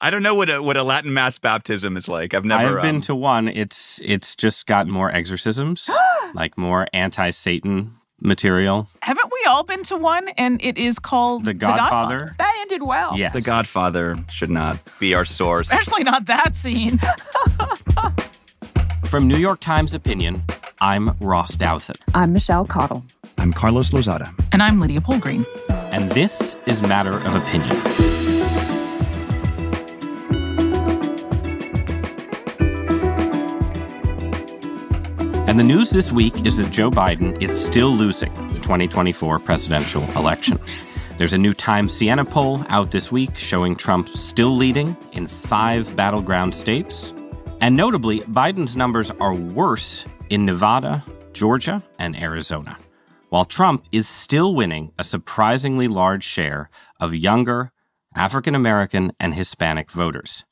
I don't know what a Latin mass baptism is like. I've never... I've been to one. It's just got more exorcisms, like more anti-Satan material. Haven't we all been to one? And it is called The Godfather. That ended well. Yes. The Godfather should not be our source. Especially not that scene. From New York Times Opinion, I'm Ross Douthat. I'm Michelle Cottle. I'm Carlos Lozada. And I'm Lydia Polgreen. And this is Matter of Opinion. And the news this week is that Joe Biden is still losing the 2024 presidential election. There's a new Times Siena poll out this week showing Trump still leading in 5 battleground states. And notably, Biden's numbers are worse in Nevada, Georgia, and Arizona, while Trump is still winning a surprisingly large share of younger African-American and Hispanic voters.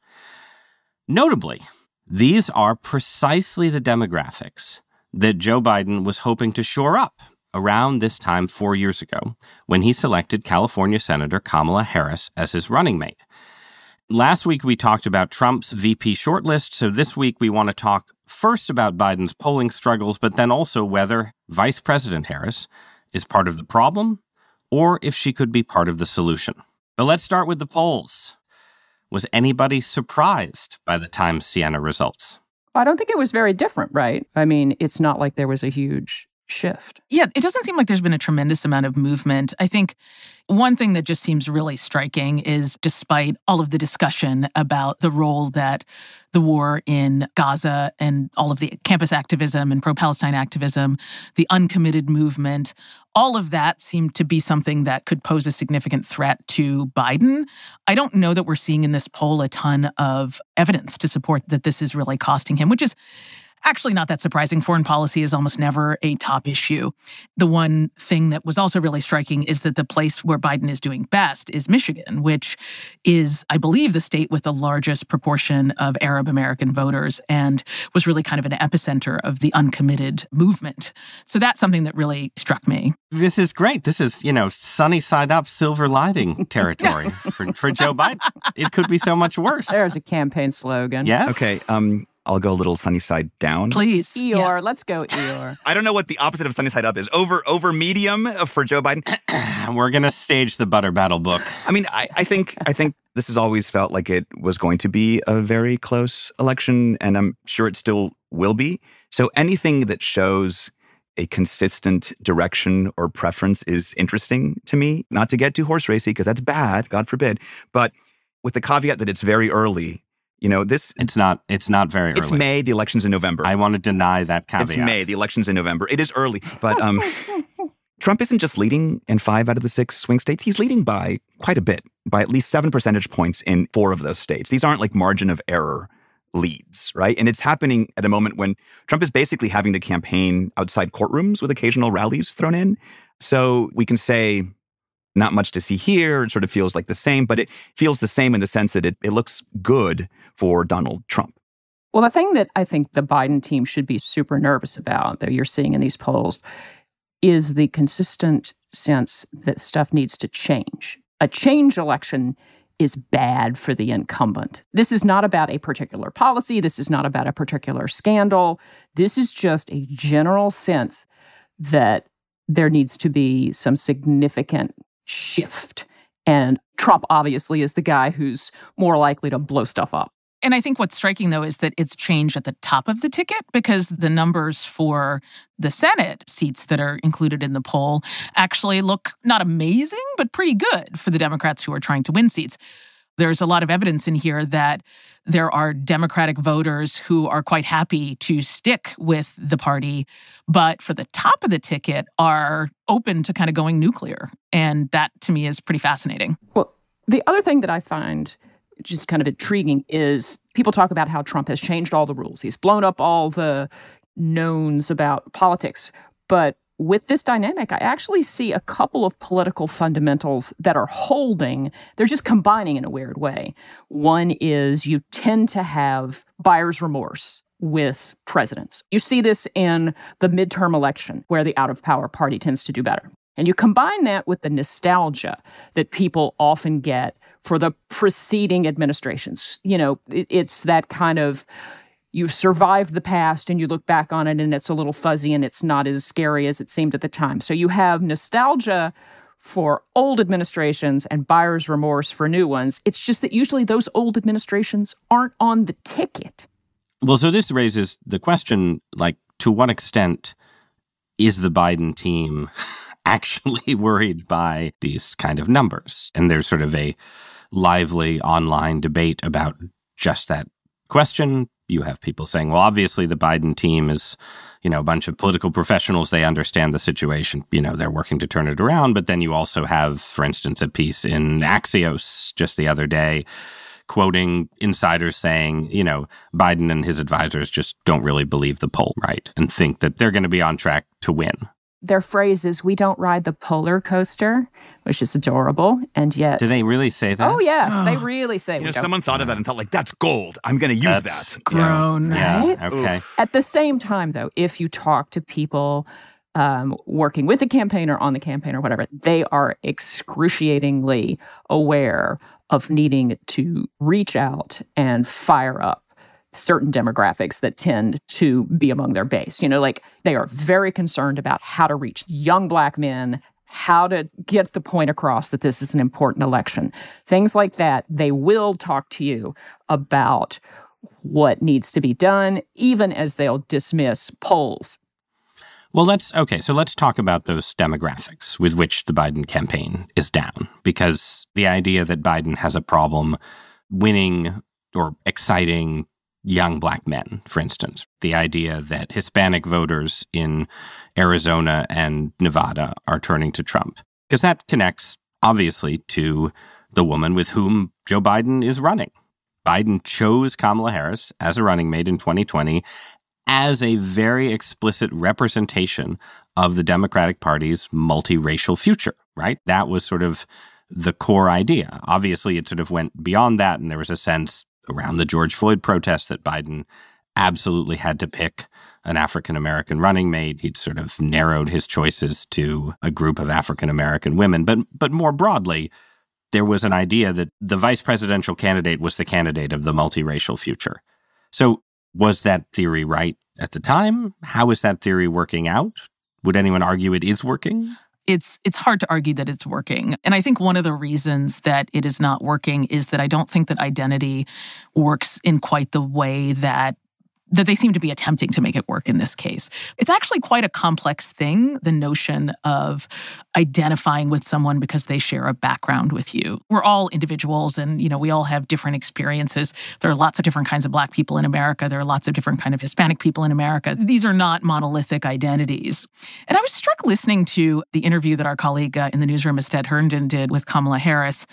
Notably, these are precisely the demographics that Joe Biden was hoping to shore up around this time 4 years ago when he selected California Senator Kamala Harris as his running mate. Last week, we talked about Trump's VP shortlist, so this week we want to talk first about Biden's polling struggles, but then also whether Vice President Harris is part of the problem or if she could be part of the solution. But let's start with the polls. Was anybody surprised by the Times Siena results? I don't think it was very different, right? I mean, it's not like there was a huge shift. Yeah, it doesn't seem like there's been a tremendous amount of movement. I think one thing that just seems really striking is despite all of the discussion about the role that the war in Gaza and all of the campus activism and pro-Palestine activism, the uncommitted movement, all of that seemed to be something that could pose a significant threat to Biden. I don't know that we're seeing in this poll a ton of evidence to support that this is really costing him, which is actually not that surprising. Foreign policy is almost never a top issue. The one thing that was also really striking is that the place where Biden is doing best is Michigan, which is, I believe, the state with the largest proportion of Arab American voters and was really kind of an epicenter of the uncommitted movement. So that's something that really struck me. This is great. This is, sunny side up, silver lining territory for Joe Biden. It could be so much worse. There's a campaign slogan. Yes. Okay, I'll go a little sunny side down. Please. Eeyore, Yeah. Let's go Eeyore. I don't know what the opposite of sunny side up is. Over medium for Joe Biden. We're going to stage the butter battle book. I mean, I think this has always felt like it was going to be a very close election, and I'm sure it still will be. So anything that shows a consistent direction or preference is interesting to me. Not to get too horse racy, because that's bad, God forbid. But with the caveat that it's very early. It's not very early. It's May, the election's in November. I want to deny that caveat. It's May, the election's in November. It is early, but Trump isn't just leading in 5 out of the 6 swing states. He's leading by quite a bit, by at least 7 percentage points in 4 of those states. These aren't like margin of error leads, right? And it's happening at a moment when Trump is basically having to campaign outside courtrooms with occasional rallies thrown in. So we can say, not much to see here. It sort of feels like the same, but it feels the same in the sense that it looks good for Donald Trump. Well, the thing that I think the Biden team should be super nervous about, that you're seeing in these polls, is the consistent sense that stuff needs to change. A change election is bad for the incumbent. This is not about a particular policy. This is not about a particular scandal. This is just a general sense that there needs to be some significant shift. And Trump obviously is the guy who's more likely to blow stuff up. And I think what's striking, though, is that it's changed at the top of the ticket because the numbers for the Senate seats that are included in the poll actually look not amazing, but pretty good for the Democrats who are trying to win seats. There's a lot of evidence in here that there are Democratic voters who are quite happy to stick with the party, but for the top of the ticket are open to kind of going nuclear. And that, to me, is pretty fascinating. Well, the other thing that I find just kind of intriguing is people talk about how Trump has changed all the rules. He's blown up all the knowns about politics. But with this dynamic, I actually see a couple of political fundamentals that are holding. They're just combining in a weird way. One is you tend to have buyer's remorse with presidents. You see this in the midterm election, where the out-of-power party tends to do better. And you combine that with the nostalgia that people often get for the preceding administrations. You know, it's that kind of, you've survived the past and you look back on it and it's a little fuzzy and it's not as scary as it seemed at the time. So you have nostalgia for old administrations and buyer's remorse for new ones. It's just that usually those old administrations aren't on the ticket. Well, so this raises the question, like, to what extent is the Biden team actually worried by these kind of numbers? And there's sort of a lively online debate about just that question. You have people saying, well, obviously the Biden team is, a bunch of political professionals. They understand the situation. They're working to turn it around. But then you also have, for instance, a piece in Axios just the other day quoting insiders saying, Biden and his advisors just don't really believe the poll, right? And think that they're going to be on track to win. Their phrase is, we don't ride the polar coaster, which is adorable. And yet... Do they really say that? Oh, yes. They really say someone thought of that and thought, like, that's gold. I'm going to use that. Grown. Yeah. Right? Okay. Oof. At the same time, though, if you talk to people working with the campaign or on the campaign or whatever, they are excruciatingly aware of needing to reach out and fire up certain demographics that tend to be among their base. They are very concerned about how to reach young Black men, how to get the point across that this is an important election. Things like that. They will talk to you about what needs to be done, even as they'll dismiss polls. Well, let's talk about those demographics with which the Biden campaign is down, because the idea that Biden has a problem winning or exciting young Black men, for instance, the idea that Hispanic voters in Arizona and Nevada are turning to Trump, because that connects, obviously, to the woman with whom Joe Biden is running. Biden chose Kamala Harris as a running mate in 2020 as a very explicit representation of the Democratic Party's multiracial future, right? That was sort of the core idea. Obviously, it sort of went beyond that, and there was a sense around the George Floyd protests that Biden absolutely had to pick an African-American running mate. He'd sort of narrowed his choices to a group of African-American women. But more broadly, there was an idea that the vice presidential candidate was the candidate of the multiracial future. So was that theory right at the time? How is that theory working out? Would anyone argue it is working? It's hard to argue that it's working. And I think one of the reasons that it is not working is that I don't think that identity works in quite the way that they seem to be attempting to make it work in this case. It's actually quite a complex thing, the notion of identifying with someone because they share a background with you. We're all individuals and, we all have different experiences. There are lots of different kinds of Black people in America. There are lots of different kinds of Hispanic people in America. These are not monolithic identities. And I was struck listening to the interview that our colleague in the newsroom, Ested Herndon, did with Kamala Harris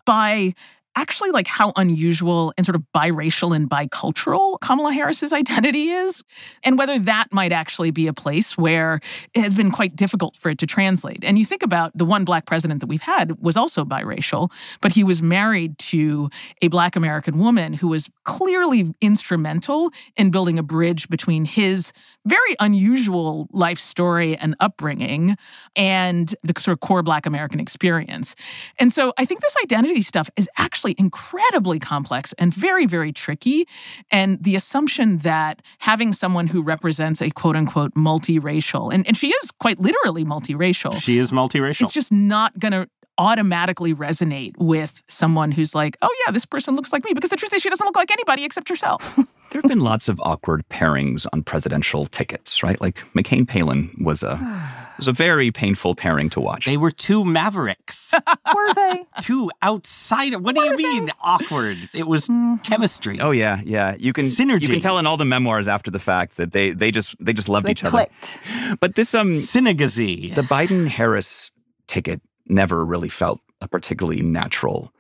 by actually how unusual and sort of biracial and bicultural Kamala Harris's identity is, and whether that might actually be a place where it has been quite difficult for it to translate. And you think about the one Black president that we've had was also biracial, but he was married to a Black American woman who was clearly instrumental in building a bridge between his very unusual life story and upbringing and the sort of core Black American experience. And so I think this identity stuff is actually incredibly complex and very, very tricky. And the assumption that having someone who represents a quote-unquote multiracial, and she is quite literally multiracial. She is multiracial. It's just not going to automatically resonate with someone who's like, oh yeah, this person looks like me. Because the truth is she doesn't look like anybody except herself. There have been lots of awkward pairings on presidential tickets, right? Like McCain-Palin was a very painful pairing to watch. They were two mavericks. Were they? Two outsiders. What do you mean awkward? It was chemistry. Oh yeah. Synergy. You can tell in all the memoirs after the fact that they just loved each clicked. other. But this synergy. The Biden-Harris ticket never really felt a particularly natural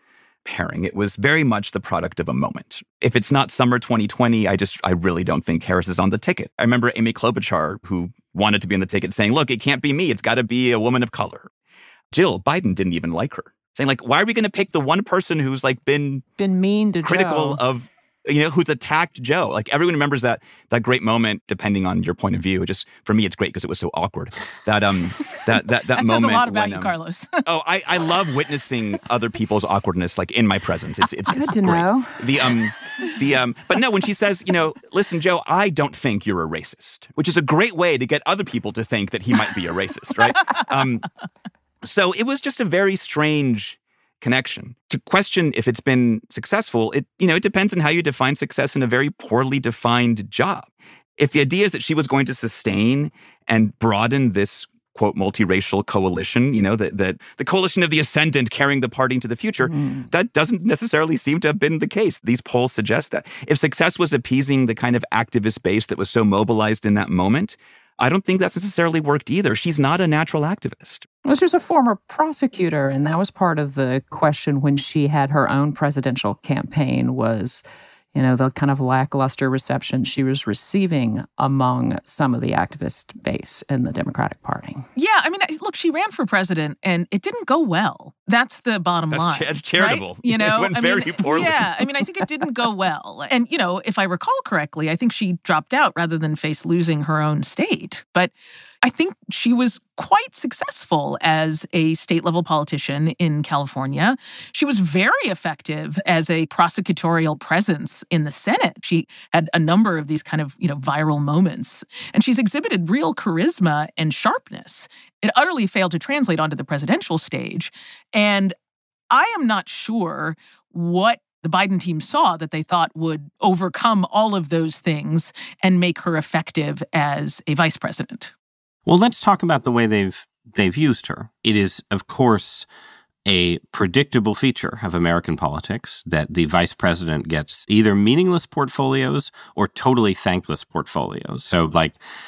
pairing. It was very much the product of a moment. If it's not summer 2020, I really don't think Harris is on the ticket. I remember Amy Klobuchar, who wanted to be on the ticket, saying, look, it can't be me. It's got to be a woman of color. Jill Biden didn't even like her, saying, why are we going to pick the one person who's been mean to critical Joe. of who's attacked Joe. Like, everyone remembers that great moment, depending on your point of view. Just for me, it's great because it was so awkward. That that that moment says a lot about when, you, Carlos. I love witnessing other people's awkwardness, like in my presence. It's Good to great. know. But no, when she says, listen, Joe, I don't think you're a racist, which is a great way to get other people to think that he might be a racist, right? So it was just a very strange connection. To question if it's been successful, it depends on how you define success in a very poorly defined job. If the idea is that she was going to sustain and broaden this, quote, multiracial coalition, that the coalition of the ascendant carrying the party into the future, that doesn't necessarily seem to have been the case. These polls suggest that. If success was appeasing the kind of activist base that was so mobilized in that moment, I don't think that's necessarily worked either. She's not a natural activist. Well, she was a former prosecutor, and that was part of the question when she had her own presidential campaign was, the kind of lackluster reception she was receiving among some of the activist base in the Democratic Party. Yeah, I mean, look, she ran for president, and it didn't go well. That's the bottom line. That's charitable. Right? It went very poorly. Yeah, I mean, I think it didn't go well. And, if I recall correctly, I think she dropped out rather than face losing her own state. But I think she was quite successful as a state-level politician in California. She was very effective as a prosecutorial presence in the Senate. She had a number of these kind of, viral moments. And she's exhibited real charisma and sharpness. It utterly failed to translate onto the presidential stage. And I am not sure what the Biden team saw that they thought would overcome all of those things and make her effective as a vice president. Well, let's talk about the way they've used her. It is, of course, a predictable feature of American politics that the vice president gets either meaningless portfolios or totally thankless portfolios. So,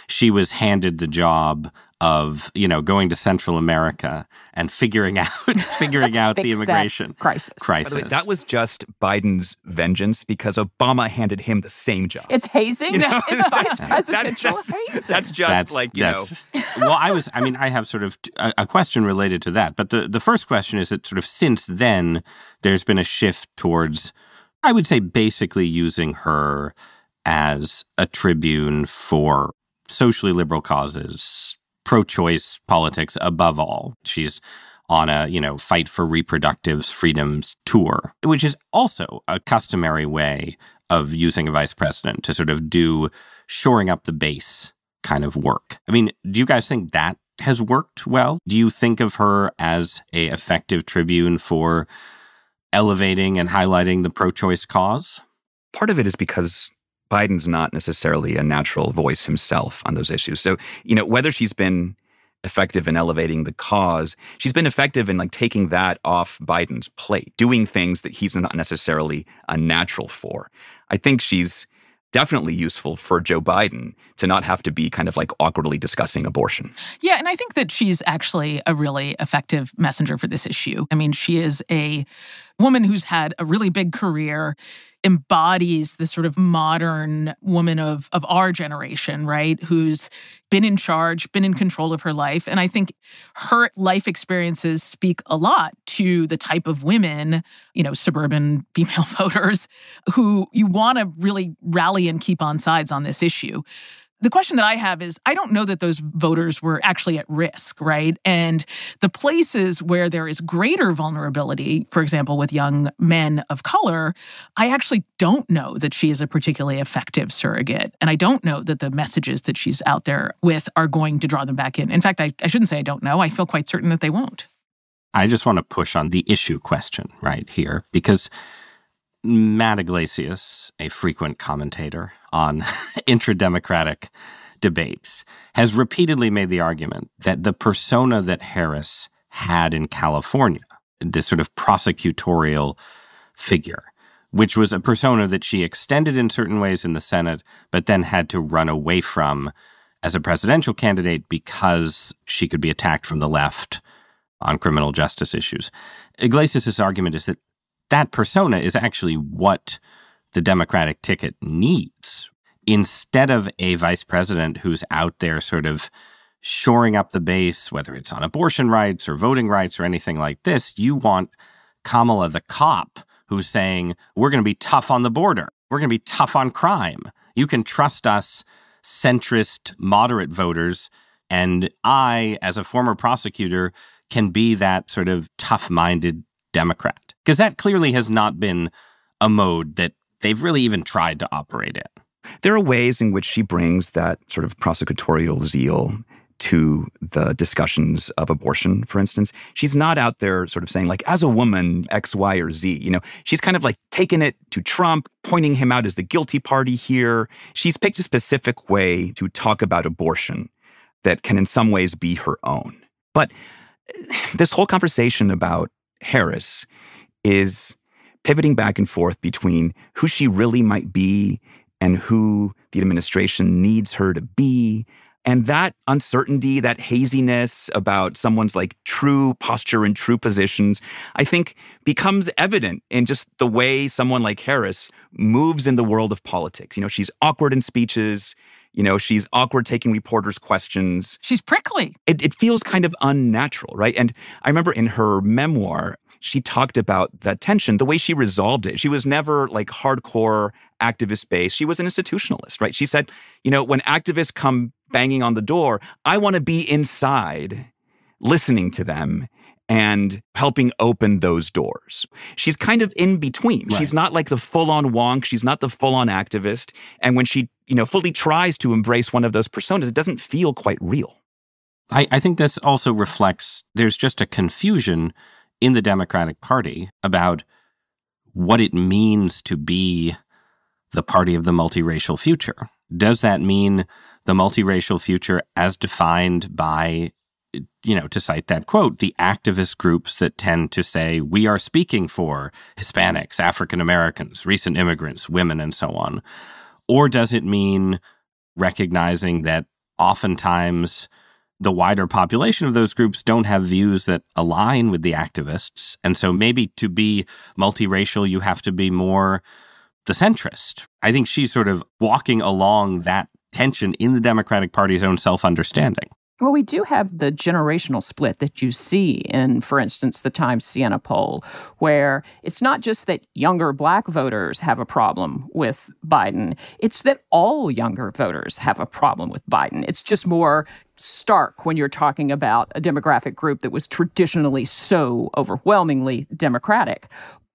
she was handed the job of, going to Central America and figuring out the immigration crisis. By the way, that was just Biden's vengeance because Obama handed him the same job. It's hazing. It's vice presidential hazing. That's just Well, I have sort of a question related to that. But the first question is that sort of since then, there's been a shift towards, I would say, basically using her as a tribune for socially liberal causes, pro-choice politics above all. She's on a, fight for reproductive freedoms tour, which is also a customary way of using a vice president to sort of do shoring up the base kind of work. I mean, do you guys think that has worked well? Do you think of her as a effective tribune for elevating and highlighting the pro-choice cause? Part of it is because Biden's not necessarily a natural voice himself on those issues. So, whether she's been effective in elevating the cause, she's been effective in taking that off Biden's plate, doing things that he's not necessarily a natural for. I think she's definitely useful for Joe Biden to not have to be kind of awkwardly discussing abortion. Yeah, and I think that she's actually a really effective messenger for this issue. I mean, she is a woman who's had a really big career, embodies the sort of modern woman of our generation, right? Who's been in charge, been in control of her life. And I think her life experiences speak a lot to the type of women, suburban female voters who you want to really rally and keep on sides on this issue. The question that I have is, I don't know that those voters were actually at risk, right? And the places where there is greater vulnerability, for example, with young men of color, I actually don't know that she is a particularly effective surrogate. And I don't know that the messages that she's out there with are going to draw them back in. In fact, I shouldn't say I don't know. I feel quite certain that they won't. I just want to push on the issue question right here, because Matt Yglesias, a frequent commentator on intra-democratic debates, has repeatedly made the argument that the persona that Harris had in California, this sort of prosecutorial figure, which was a persona that she extended in certain ways in the Senate, but then had to run away from as a presidential candidate because she could be attacked from the left on criminal justice issues. Yglesias' argument is that that persona is actually what the Democratic ticket needs. Instead of a vice president who's out there sort of shoring up the base, whether it's on abortion rights or voting rights or anything like this, you want Kamala the cop who's saying, we're going to be tough on the border. we're going to be tough on crime. You can trust us, centrist, moderate voters, and I, as a former prosecutor, can be that sort of tough-minded Democrat. Because that clearly has not been a mode that they've really even tried to operate in. There are ways in which she brings that sort of prosecutorial zeal to the discussions of abortion, for instance. She's not out there sort of saying, like, as a woman, X, Y, or Z. You know, she's kind of like taking it to Trump, pointing him out as the guilty party here. She's picked a specific way to talk about abortion that can in some ways be her own. But this whole conversation about Harris is pivoting back and forth between who she really might be and who the administration needs her to be. And that uncertainty, that haziness about someone's like true posture and true positions, I think becomes evident in just the way someone like Harris moves in the world of politics. You know, she's awkward in speeches. You know, she's awkward taking reporters' questions. She's prickly. It feels kind of unnatural, right? And I remember in her memoir, she talked about that tension, the way she resolved it. She was never like hardcore activist based. She was an institutionalist, right? She said, you know, when activists come banging on the door, I want to be inside listening to them and helping open those doors. She's kind of in between. Right. She's not like the full-on wonk. She's not the full-on activist. And when she, you know, fully tries to embrace one of those personas, it doesn't feel quite real. I think this also reflects, there's just a confusion in the Democratic Party about what it means to be the party of the multiracial future. Does that mean the multiracial future as defined by, you know, to cite that quote, the activist groups that tend to say, we are speaking for Hispanics, African Americans, recent immigrants, women, and so on? Or does it mean recognizing that oftentimes the wider population of those groups don't have views that align with the activists? And so maybe to be multiracial, you have to be more the centrist. I think she's sort of walking along that tension in the Democratic Party's own self-understanding. Well, we do have the generational split that you see in, for instance, the Times Siena poll, where it's not just that younger Black voters have a problem with Biden. It's that all younger voters have a problem with Biden. It's just more stark when you're talking about a demographic group that was traditionally so overwhelmingly Democratic.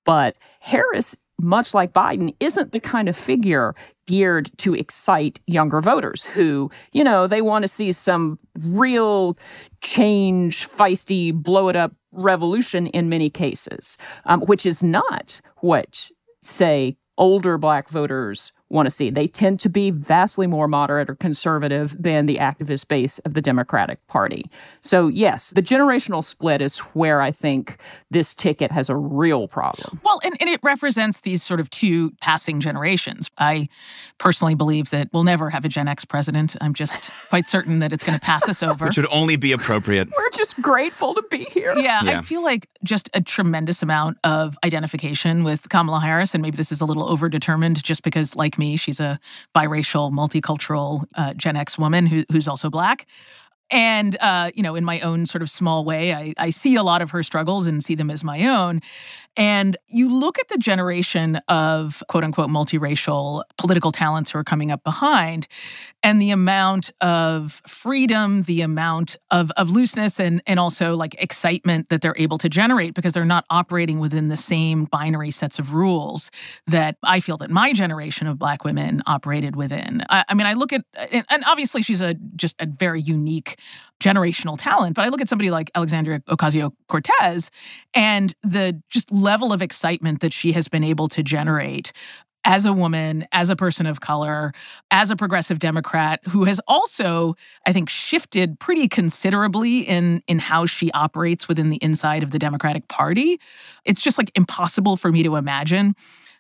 But Harris, much like Biden, isn't the kind of figure geared to excite younger voters who, you know, they want to see some real change, feisty, blow it up revolution in many cases, which is not what, say, older Black voters want to see. They tend to be vastly more moderate or conservative than the activist base of the Democratic Party. So yes, the generational split is where I think this ticket has a real problem. Well, and it represents these sort of two passing generations. I personally believe that we'll never have a Gen X president. I'm just quite certain that it's going to pass us over. Which would only be appropriate. We're just grateful to be here. Yeah, I feel like just a tremendous amount of identification with Kamala Harris, and maybe this is a little overdetermined just because, like me, she's a biracial, multicultural Gen X woman who's also Black. And, you know, in my own sort of small way, I see a lot of her struggles and see them as my own. And you look at the generation of quote-unquote multiracial political talents who are coming up behind, and the amount of freedom, the amount of looseness and also like excitement that they're able to generate because they're not operating within the same binary sets of rules that I feel that my generation of Black women operated within. I mean, I look at, and obviously she's just a very unique generational talent, but I look at somebody like Alexandria Ocasio-Cortez and the just level of excitement that she has been able to generate as a woman, as a person of color, as a progressive Democrat who has also, I think, shifted pretty considerably in how she operates within the inside of the Democratic Party. It's just like impossible for me to imagine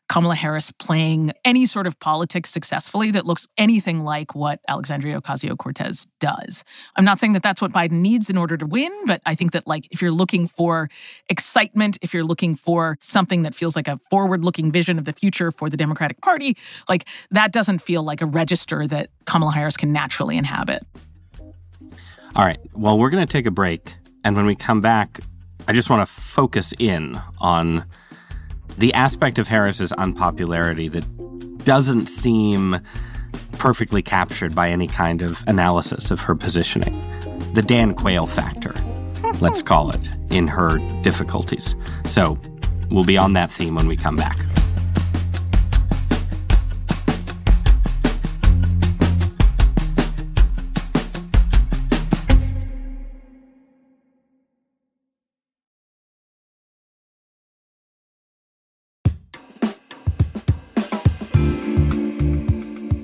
Kamala Harris playing any sort of politics successfully that looks anything like what Alexandria Ocasio-Cortez does. I'm not saying that that's what Biden needs in order to win, but I think that, like, if you're looking for excitement, if you're looking for something that feels like a forward-looking vision of the future for the Democratic Party, like, that doesn't feel like a register that Kamala Harris can naturally inhabit. All right. Well, we're going to take a break. And when we come back, I just want to focus in on the aspect of Harris's unpopularity that doesn't seem perfectly captured by any kind of analysis of her positioning. The Dan Quayle factor, let's call it, in her difficulties. So we'll be on that theme when we come back.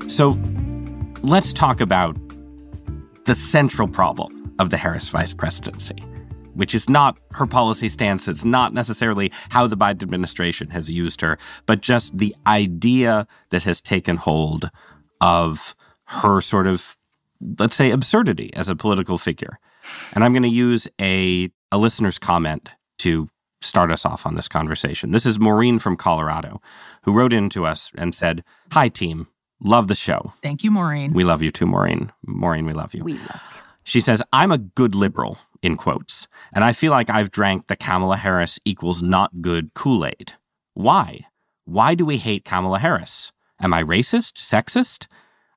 So let's talk about the central problem of the Harris vice presidency, which is not her policy stance. It's not necessarily how the Biden administration has used her, but just the idea that has taken hold of her sort of, let's say, absurdity as a political figure. And I'm going to use a listener's comment to start us off on this conversation. This is Maureen from Colorado, who wrote in to us and said, "Hi, team. Love the show." Thank you, Maureen. We love you too, Maureen. Maureen, we love you. We love you. She says, "I'm a good liberal," in quotes, "and I feel like I've drank the Kamala Harris equals not good Kool-Aid. Why? Why do we hate Kamala Harris? Am I racist? Sexist?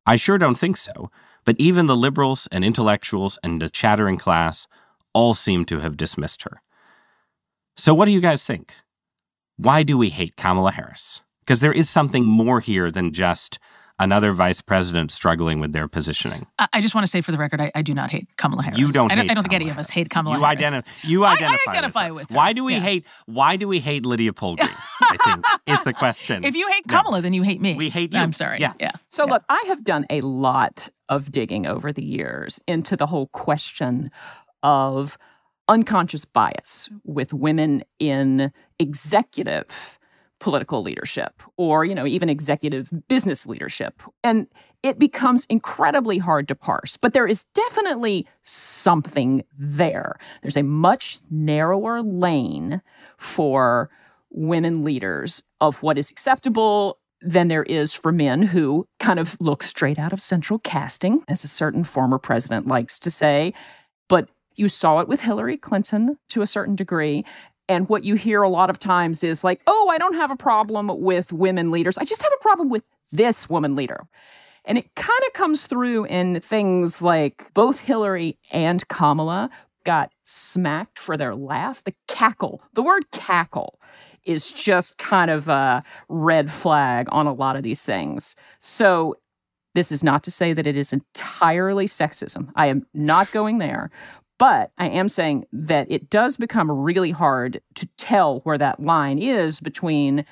I sure don't think so. But even the liberals and intellectuals and the chattering class all seem to have dismissed her. So what do you guys think? Why do we hate Kamala Harris? Because there is something more here than just another vice president struggling with their positioning." I just want to say for the record, I do not hate Kamala Harris. You don't hate I don't think Kamala any of us hate Kamala You Harris. identify I identify with her. Why do we hate Lydia Polgreen, I think, is the question. If you hate Kamala, then you hate me. We hate you. I'm sorry. Yeah. So look, I have done a lot of digging over the years into the whole question of unconscious bias with women in executive political leadership or, even executive business leadership. And it becomes incredibly hard to parse. But there is definitely something there. There's a much narrower lane for women leaders of what is acceptable than there is for men who kind of look straight out of central casting, as a certain former president likes to say. But you saw it with Hillary Clinton to a certain degree. And what you hear a lot of times is like, "Oh, I don't have a problem with women leaders. I just have a problem with this woman leader." And it kind of comes through in things like both Hillary and Kamala got smacked for their laugh. The cackle, the word cackle is just kind of a red flag on a lot of these things. So this is not to say that it is entirely sexism. I am not going there. But I am saying that it does become really hard to tell where that line is between,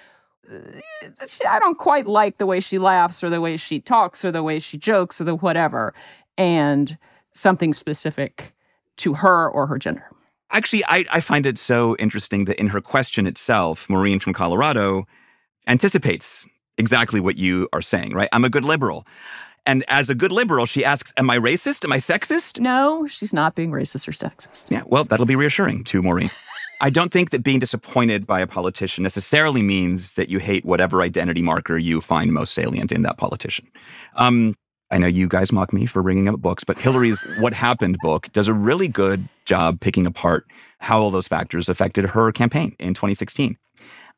I don't quite like the way she laughs or the way she talks or the way she jokes or the whatever, and something specific to her or her gender. Actually, I find it so interesting that in her question itself, Maureen from Colorado anticipates exactly what you are saying, right? I'm a good liberal. And as a good liberal, she asks, am I racist? Am I sexist? No, she's not being racist or sexist. Yeah, well, that'll be reassuring to Maureen. I don't think that being disappointed by a politician necessarily means that you hate whatever identity marker you find most salient in that politician. I know you guys mock me for bringing up books, but Hillary's What Happened book does a really good job picking apart how all those factors affected her campaign in 2016.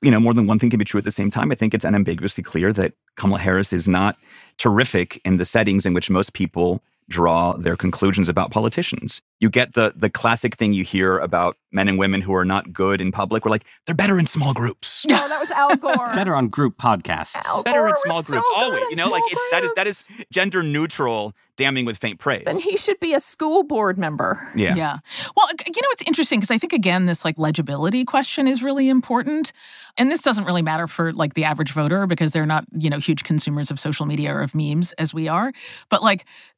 More than one thing can be true at the same time. I think it's unambiguously clear that Kamala Harris is not terrific in the settings in which most people draw their conclusions about politicians. You get the classic thing you hear about men and women who are not good in public. We're like, they're better in small groups. No, that was Al Gore. Better on group podcasts. Al Better Gore in small was groups. so Always. good in small That is gender neutral, damning with faint praise. Then he should be a school board member. Yeah. Well, it's interesting because I think, again, this legibility question is really important. And this doesn't really matter for the average voter because they're not, huge consumers of social media or of memes as we are. But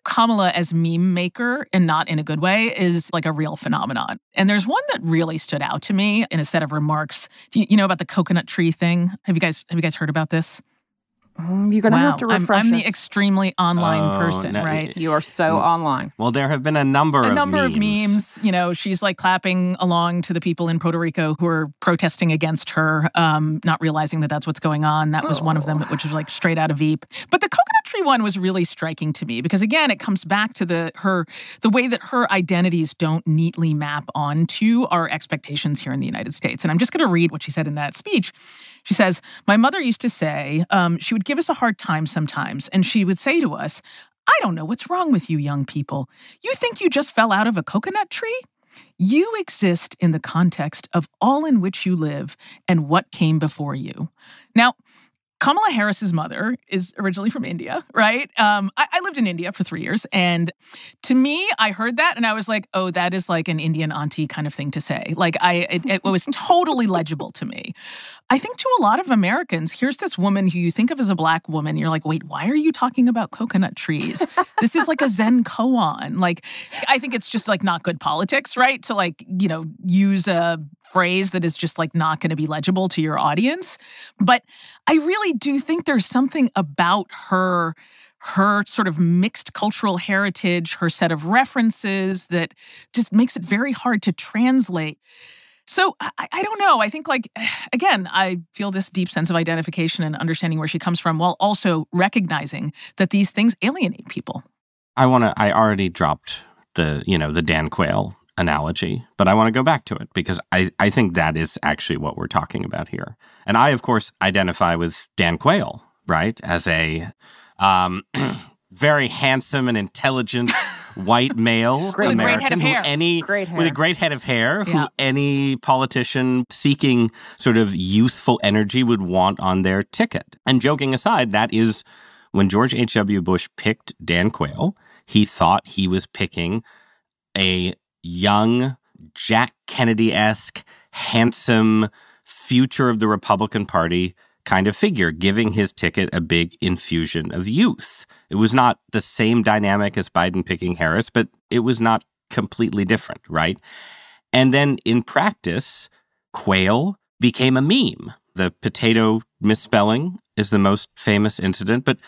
Kamala as meme maker, and not in a good way, is a real phenomenon. And there's one that really stood out to me in a set of remarks. Do you know about the coconut tree thing? Have you guys heard about this? You're going to have to refresh I'm us. the extremely online person, right? You are so online. Well, there have been a number of memes. She's clapping along to the people in Puerto Rico who are protesting against her, not realizing that that's what's going on. That was one of them, which was straight out of Veep. But the coconut country one was really striking to me because, again, it comes back to the way that her identities don't neatly map onto our expectations here in the United States. And I'm just going to read what she said in that speech. She says, "My mother used to say she would give us a hard time sometimes, and she would say to us, 'I don't know what's wrong with you young people. You think you just fell out of a coconut tree? You exist in the context of all in which you live and what came before you.'" Now, Kamala Harris's mother is originally from India, right? I lived in India for 3 years. And to me, I heard that and I was like, oh, that is like an Indian auntie kind of thing to say. Like it was totally legible to me. I think to a lot of Americans, here's this woman who you think of as a Black woman. You're like, wait, why are you talking about coconut trees? This is like a Zen koan. Like, I think it's just like not good politics, right? To like, use a phrase that is just like not going to be legible to your audience. But I really do think there's something about her sort of mixed cultural heritage, her set of references that just makes it very hard to translate. So I don't know. I think, like, again, I feel this deep sense of identification and understanding where she comes from while also recognizing that these things alienate people. I already dropped the Dan Quayle analogy, but I want to go back to it because I think that is actually what we're talking about here. And I, of course, identify with Dan Quayle, right, as a very handsome and intelligent white male with American a great head of hair. With a great head of hair, who any politician seeking sort of youthful energy would want on their ticket. And joking aside, that is when George H.W. Bush picked Dan Quayle, he thought he was picking a young, Jack Kennedy-esque, handsome, future of the Republican Party kind of figure, giving his ticket a big infusion of youth. It was not the same dynamic as Biden picking Harris, but it was not completely different, right? And then in practice, Quayle became a meme. The potato misspelling is the most famous incident, but,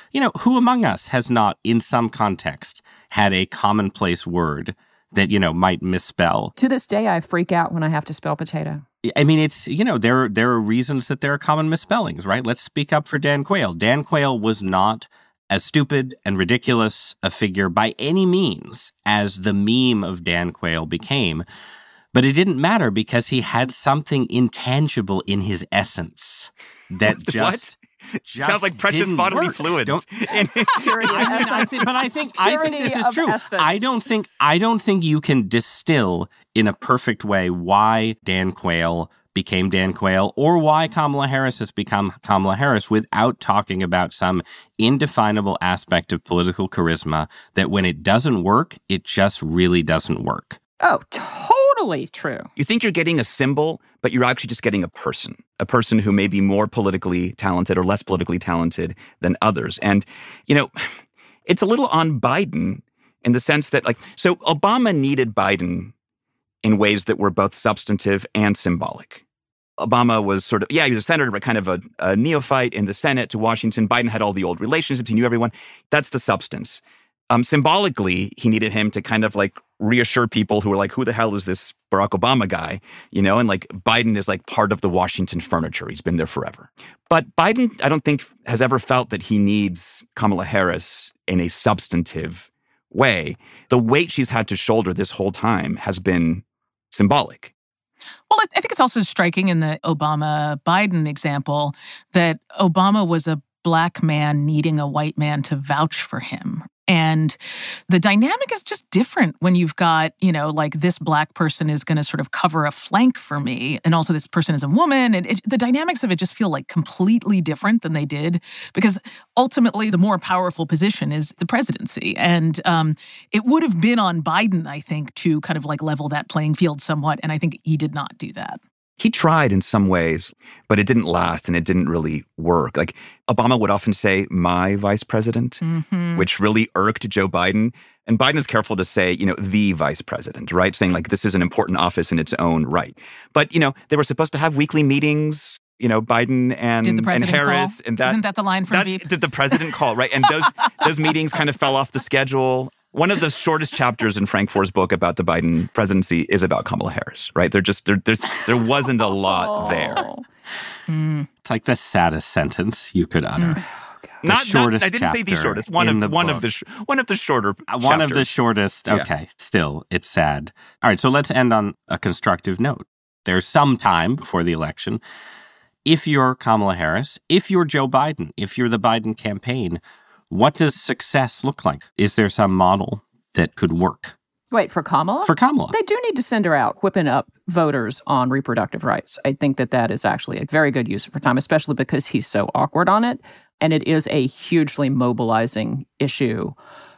who among us has not, in some context, had a commonplace word that, might misspell? To this day, I freak out when I have to spell potato. I mean, it's, there are reasons that there are common misspellings, right? Let's speak up for Dan Quayle. Dan Quayle was not as stupid and ridiculous a figure by any means as the meme of Dan Quayle became. But it didn't matter because he had something intangible in his essence that just... Sounds like precious bodily fluids. But I think this is true. Essence. I don't think you can distill in a perfect way why Dan Quayle became Dan Quayle or why Kamala Harris has become Kamala Harris without talking about some indefinable aspect of political charisma that when it doesn't work, it just really doesn't work. Oh, totally true. You think you're getting a symbol, but you're actually just getting a person who may be more politically talented or less politically talented than others. And, it's a little on Biden in the sense that, so Obama needed Biden in ways that were both substantive and symbolic. Obama was sort of, he was a senator, but kind of a neophyte in the Senate to Washington. Biden had all the old relationships. He knew everyone. That's the substance. Symbolically, he needed him to kind of reassure people who were like, who the hell is this Barack Obama guy? And Biden is part of the Washington furniture. He's been there forever. But Biden, I don't think, has ever felt that he needs Kamala Harris in a substantive way. The weight she's had to shoulder this whole time has been symbolic. Well, I think it's also striking in the Obama-Biden example that Obama was a Black man needing a white man to vouch for him. And the dynamic is just different when you've got, this Black person is going to sort of cover a flank for me. And also this person is a woman. And the dynamics of it just feel completely different than they did. Because ultimately, the more powerful position is the presidency. And it would have been on Biden, I think, to kind of level that playing field somewhat. And I think he did not do that. He tried in some ways, but it didn't last and it didn't really work. Obama would often say, my vice president, which really irked Joe Biden. And Biden is careful to say, the vice president, right? Saying this is an important office in its own right. But, they were supposed to have weekly meetings, Biden and Harris. Call? And isn't that the line from Veep? Did the president call, right? And those meetings kind of fell off the schedule. One of the shortest chapters in Frank Foer's book about the Biden presidency is about Kamala Harris, right? There wasn't a lot there. It's like the saddest sentence you could utter. Oh, God. shortest I didn't say the chapter shortest. in One the of book. the shorter. One of the chapters. shortest. Yeah. Okay, still, it's sad. All right, so let's end on a constructive note. There's some time before the election. If you're Kamala Harris, if you're Joe Biden, if you're the Biden campaign, what does success look like? Is there some model that could work? Wait, for Kamala? For Kamala. They do need to send her out, whipping up voters on reproductive rights. I think that is actually a very good use of her time, especially because he's so awkward on it. And it is a hugely mobilizing issue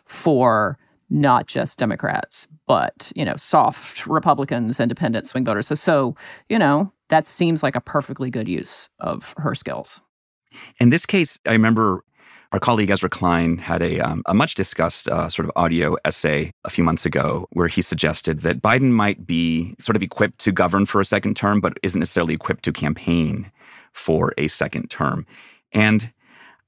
for not just Democrats, but, soft Republicans, independent swing voters. So, that seems like a perfectly good use of her skills. In this case, I remember our colleague Ezra Klein had a much discussed sort of audio essay a few months ago where he suggested that Biden might be sort of equipped to govern for a second term, but isn't necessarily equipped to campaign for a second term. And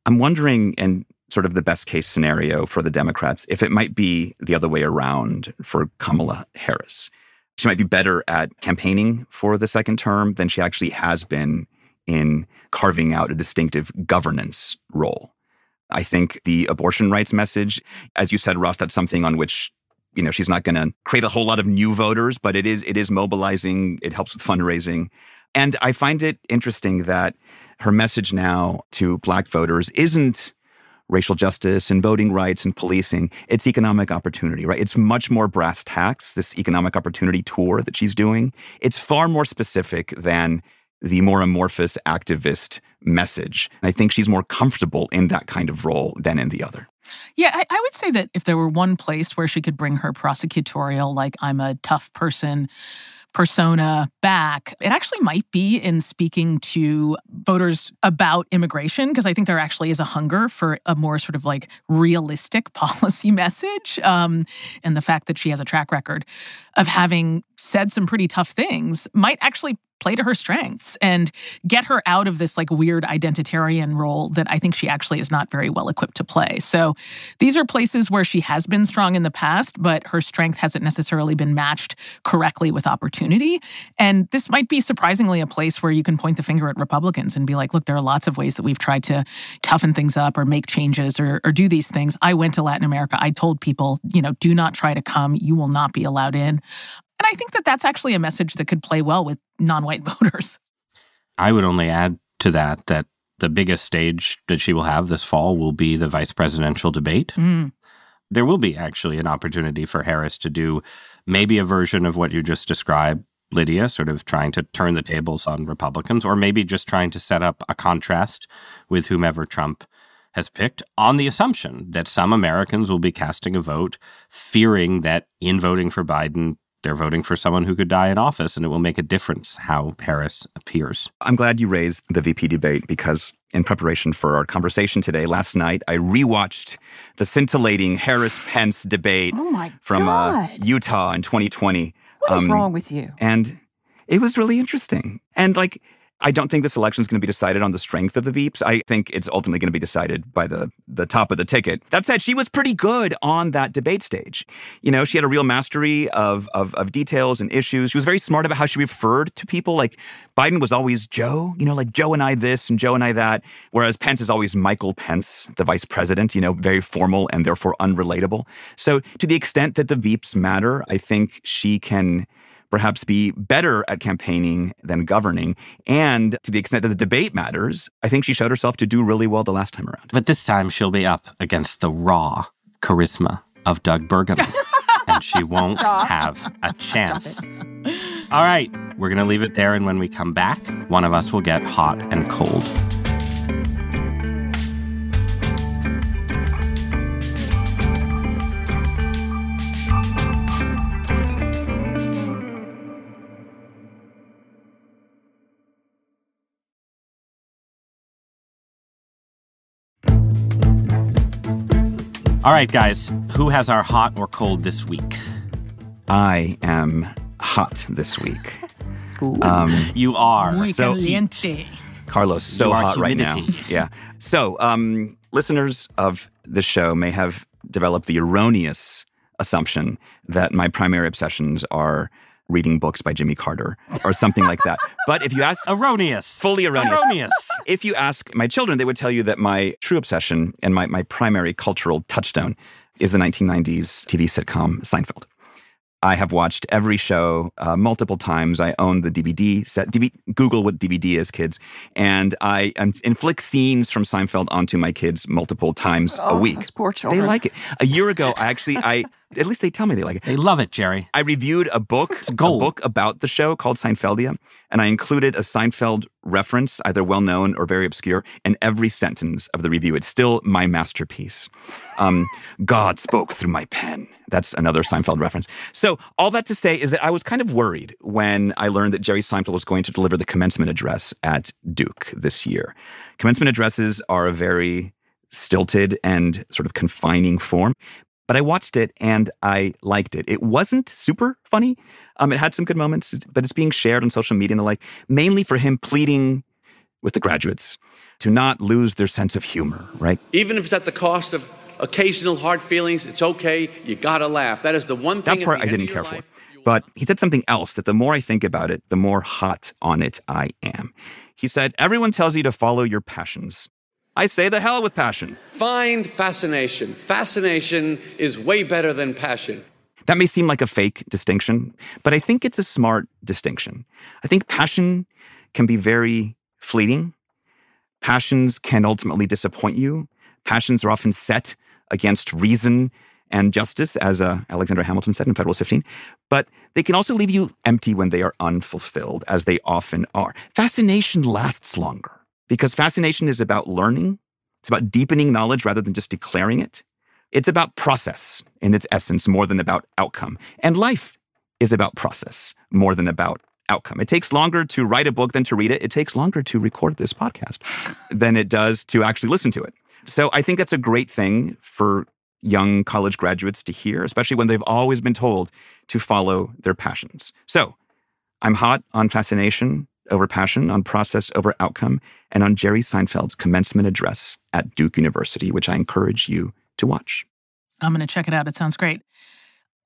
I'm wondering, in sort of the best case scenario for the Democrats, if it might be the other way around for Kamala Harris. She might be better at campaigning for the second term than she actually has been in carving out a distinctive governance role. I think the abortion rights message, as you said, Ross, that's something on which, she's not going to create a whole lot of new voters, but it is mobilizing. It helps with fundraising. And I find it interesting that her message now to Black voters isn't racial justice and voting rights and policing. It's economic opportunity, right? It's much more brass tacks, this economic opportunity tour that she's doing. It's far more specific than the more amorphous activist message. And I think she's more comfortable in that kind of role than in the other. Yeah, I would say that if there were one place where she could bring her prosecutorial, like I'm a tough person persona back, it actually might be in speaking to voters about immigration, because I think there actually is a hunger for a more sort of like realistic policy message. And the fact that she has a track record of having said some pretty tough things might actually play to her strengths and get her out of this like weird identitarian role that I think she actually is not very well equipped to play. So these are places where she has been strong in the past, but her strength hasn't necessarily been matched correctly with opportunity. And this might be surprisingly a place where you can point the finger at Republicans and be like, look, there are lots of ways that we've tried to toughen things up or make changes or do these things. I went to Latin America. I told people, do not try to come. You will not be allowed in. And I think that that's actually a message that could play well with non-white voters. I would only add to that the biggest stage that she will have this fall will be the vice presidential debate. There will be actually an opportunity for Harris to do maybe a version of what you just described, Lydia, sort of trying to turn the tables on Republicans, or maybe just trying to set up a contrast with whomever Trump has picked, on the assumption that some Americans will be casting a vote fearing that in voting for Biden, they're voting for someone who could die in office, and it will make a difference how Harris appears. I'm glad you raised the VP debate because in preparation for our conversation today, last night, I rewatched the scintillating Harris-Pence debate from Utah in 2020. What is wrong with you? And it was really interesting. And I don't think this election is going to be decided on the strength of the Veeps. I think it's ultimately going to be decided by the top of the ticket. That said, she was pretty good on that debate stage. She had a real mastery of details and issues. She was very smart about how she referred to people. Like Biden was always Joe, like Joe and I this and Joe and I that, whereas Pence is always Michael Pence, the vice president, very formal and therefore unrelatable. So to the extent that the Veeps matter, I think she can perhaps be better at campaigning than governing. And to the extent that the debate matters, I think she showed herself to do really well the last time around. But this time she'll be up against the raw charisma of Doug Burgum, and she won't have a chance. All right, we're going to leave it there, and when we come back, one of us will get hot and cold. All right, guys, who has our hot or cold this week? I am hot this week. You are. Muy caliente. Carlos, so hot humidity. Right now. Yeah. So listeners of the show may have developed the erroneous assumption that my primary obsessions are reading books by Jimmy Carter or something like that. But if you ask... Erroneous. Fully erroneous. Erroneous. If you ask my children, they would tell you that my true obsession and my primary cultural touchstone is the 1990s TV sitcom Seinfeld. I have watched every show multiple times. I own the DVD set. Google what DVD is, kids. And I inflict scenes from Seinfeld onto my kids multiple times a week. Those poor children. They like it. A year ago, I at least they tell me they like it. They love it, Jerry. I reviewed a book about the show called Seinfeldia, and I included a Seinfeld reference, either well-known or very obscure, in every sentence of the review. It's still my masterpiece. God spoke through my pen. That's another Seinfeld reference. So all that to say is that I was kind of worried when I learned that Jerry Seinfeld was going to deliver the commencement address at Duke this year. Commencement addresses are a very stilted and sort of confining form. But I watched it and I liked it. It wasn't super funny. It had some good moments, but it's being shared on social media and the like, mainly for him pleading with the graduates to not lose their sense of humor, right? Even if it's at the cost of occasional hard feelings, it's okay. You gotta laugh. That is the one thing. That part I didn't care for. But he said something else that the more I think about it, the more hot on it I am. He said, everyone tells you to follow your passions. I say the hell with passion. Find fascination. Fascination is way better than passion. That may seem like a fake distinction, but I think it's a smart distinction. I think passion can be very fleeting. Passions can ultimately disappoint you. Passions are often set against reason and justice, as Alexander Hamilton said in Federalist 15. But they can also leave you empty when they are unfulfilled, as they often are. Fascination lasts longer because fascination is about learning. It's about deepening knowledge rather than just declaring it. It's about process in its essence more than about outcome. And life is about process more than about outcome. It takes longer to write a book than to read it. It takes longer to record this podcast than it does to actually listen to it. So I think that's a great thing for young college graduates to hear, especially when they've always been told to follow their passions. So I'm hot on fascination over passion, on process over outcome, and on Jerry Seinfeld's commencement address at Duke University, which I encourage you to watch. I'm going to check it out. It sounds great.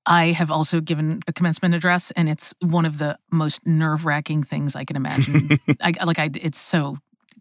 I have also given a commencement address, and it's one of the most nerve-wracking things I can imagine. It's so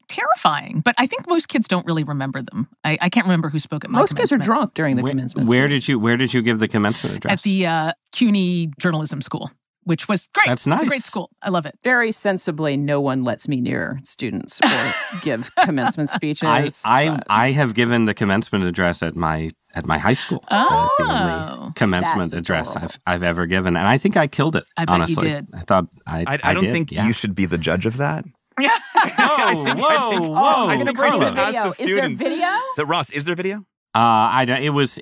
terrifying, but I think most kids don't really remember them. I can't remember who spoke at my commencement. Most kids are drunk during the commencement. Where did you give the commencement address? At the CUNY Journalism School, which was great. That's nice. It's a great school. I love it. Very sensibly, no one lets me near students or give commencement speeches. I have given the commencement address at my high school. Oh, that's the only commencement address I've ever given, and I think I killed it. I bet honestly. you did. I thought I don't think you should be the judge of that. Whoa! I'm going to bring the video. Is there video? So Ross, is there video? I don't. It was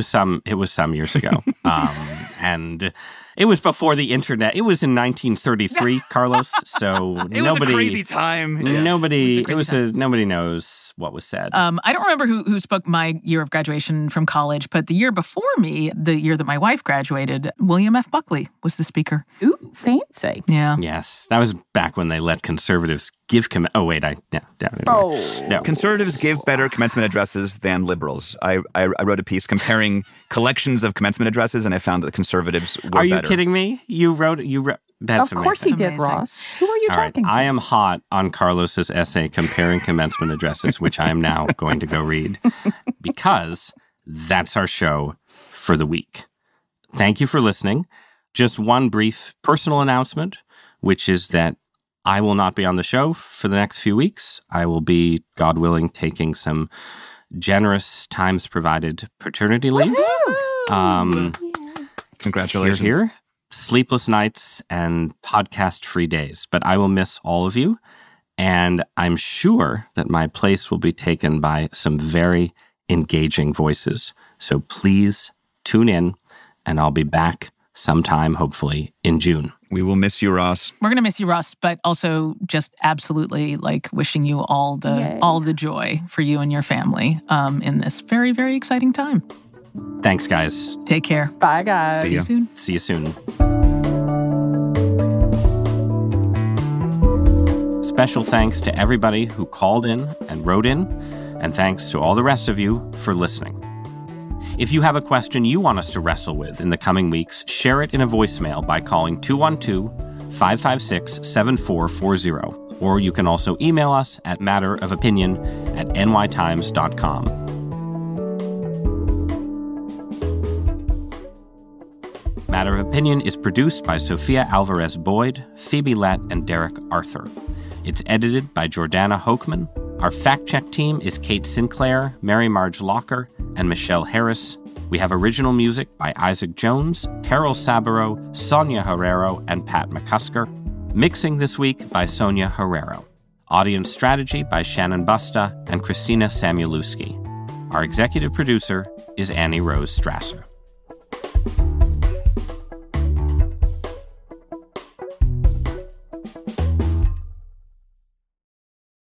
some years ago, and it was before the internet. It was in 1933, Carlos. So it was a crazy time. Nobody knows what was said. I don't remember who spoke my year of graduation from college, but the year before me, the year that my wife graduated, William F. Buckley was the speaker. Ooh, fancy. Yeah. Yes, that was back when they let conservatives give No. Conservatives give better commencement addresses than liberals. I wrote a piece comparing collections of commencement addresses, and I found that the conservatives were better. Are you kidding me? You wrote. That's of course amazing. he did, Ross. Who are you talking to? I am hot on Carlos's essay comparing commencement addresses, which I am now going to go read, because that's our show for the week. Thank you for listening. Just one brief personal announcement, which is that I will not be on the show for the next few weeks. I will be, God willing, taking some generous times-provided paternity leave. Congratulations. Here. Sleepless nights and podcast-free days. But I will miss all of you, and I'm sure that my place will be taken by some very engaging voices. So please tune in, and I'll be back sometime, hopefully, in June. We will miss you, Ross. We're going to miss you, Ross, but also just absolutely wishing you all the joy for you and your family in this very, very exciting time. Thanks, guys. Take care. Bye, guys. See you soon. See you soon. Special thanks to everybody who called in and wrote in, and thanks to all the rest of you for listening. If you have a question you want us to wrestle with in the coming weeks, share it in a voicemail by calling 212-556-7440. Or you can also email us at matterofopinion@nytimes.com. Matter of Opinion is produced by Sophia Alvarez-Boyd, Phoebe Lett, and Derek Arthur. It's edited by Jordana Hochman. Our fact-check team is Kate Sinclair, Mary Marge Locker, and Michelle Harris. We have original music by Isaac Jones, Carol Saburo, Sonia Herrero, and Pat McCusker. Mixing this week by Sonia Herrero. Audience strategy by Shannon Busta and Christina Samuelewski. Our executive producer is Annie Rose Strasser.